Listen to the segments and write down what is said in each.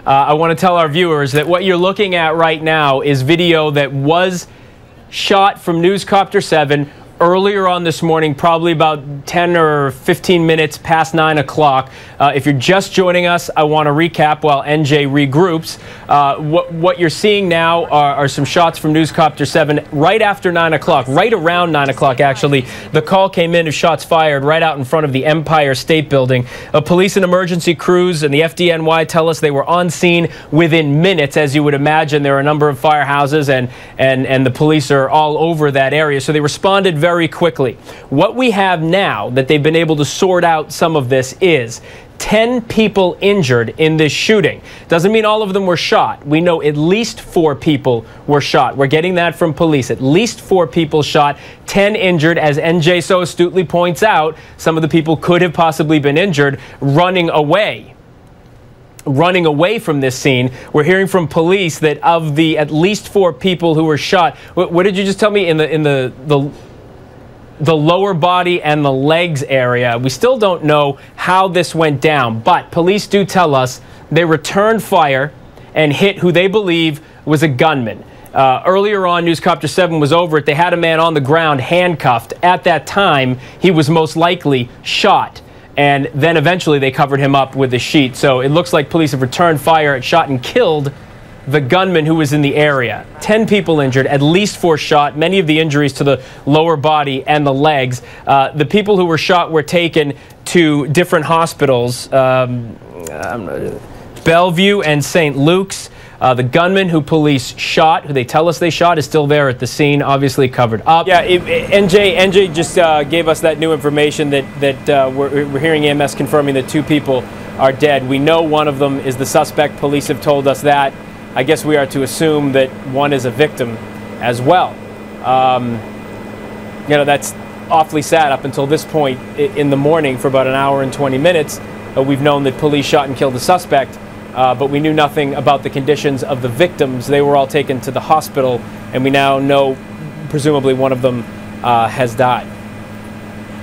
I want to tell our viewers that what you're looking at right now is video that was shot from Newscopter 7 earlier on this morning, probably about 10 or 15 minutes past 9 o'clock. If you're just joining us, I want to recap while NJ regroups. What you're seeing now are some shots from Newscopter 7 right after 9 o'clock, right around 9 o'clock actually. The call came in of shots fired right out in front of the Empire State Building. Police and emergency crews and the FDNY tell us they were on scene within minutes. As you would imagine, there are a number of firehouses and the police are all over that area, so they responded very quickly. What we have now that they've been able to sort out some of this is 10 people injured in this shooting. Doesn't mean all of them were shot. We know at least 4 people were shot. We're getting that from police. At least 4 people shot, 10 injured. As NJ so astutely points out, some of the people could have possibly been injured running away from this scene. We're hearing from police that of the at least 4 people who were shot, what did you just tell me, in the lower body and the legs area? We still don't know how this went down, but police do tell us they returned fire and hit who they believe was a gunman. Earlier on, Newscopter 7 was over it. They had a man on the ground handcuffed. At that time, he was most likely shot, and then eventually they covered him up with a sheet. So it looks like police have returned fire, shot and killed the gunman who was in the area. 10 people injured, at least 4 shot, many of the injuries to the lower body and the legs. The people who were shot were taken to different hospitals, Bellevue and St. Luke's. The gunman who police shot, who they tell us they shot, is still there at the scene, obviously covered up. Yeah, NJ just gave us that new information that we're hearing EMS confirming that 2 people are dead. We know one of them is the suspect. Police have told us that. I guess we are to assume that one is a victim as well. You know, that's awfully sad. Up until this point in the morning, for about an hour and 20 minutes, we've known that police shot and killed the suspect, but we knew nothing about the conditions of the victims. They were all taken to the hospital, and we now know presumably one of them has died.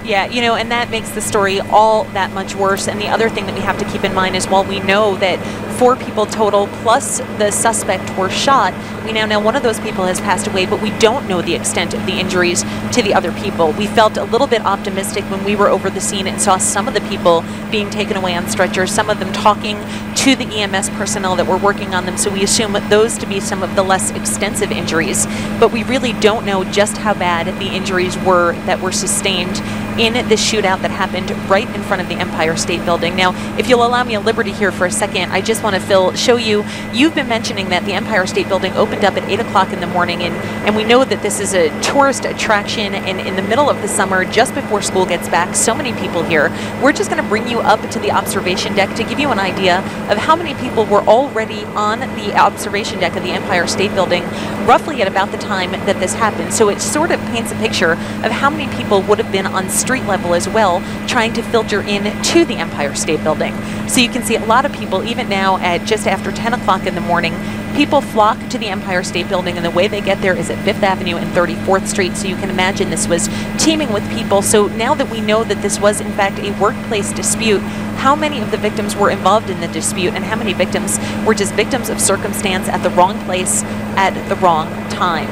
Yeah, you know, and that makes the story all that much worse. And the other thing that we have to keep in mind is, while we know that 4 people total plus the suspect were shot, we now know one of those people has passed away, but we don't know the extent of the injuries to the other people. We felt a little bit optimistic when we were over the scene and saw some of the people being taken away on stretchers, some of them talking to the EMS personnel that were working on them, so we assume those to be some of the less extensive injuries. But we really don't know just how bad the injuries were that were sustained in this shootout that happened right in front of the Empire State Building. Now, if you'll allow me a liberty here for a second, I just want to, Phil, show you, you've been mentioning that the Empire State Building opened up at 8 o'clock in the morning, and we know that this is a tourist attraction, and in the middle of the summer, just before school gets back, so many people here. We're just going to bring you up to the observation deck to give you an idea of how many people were already on the observation deck of the Empire State Building, roughly at about the time that this happened. So it sort of paints a picture of how many people would have been on street level as well, trying to filter in to the Empire State Building. So you can see a lot of people, even now at just after 10 o'clock in the morning, people flock to the Empire State Building, and the way they get there is at 5th Avenue and 34th Street. So you can imagine this was teeming with people. So now that we know that this was in fact a workplace dispute, how many of the victims were involved in the dispute, and how many victims were just victims of circumstance at the wrong place at the wrong time?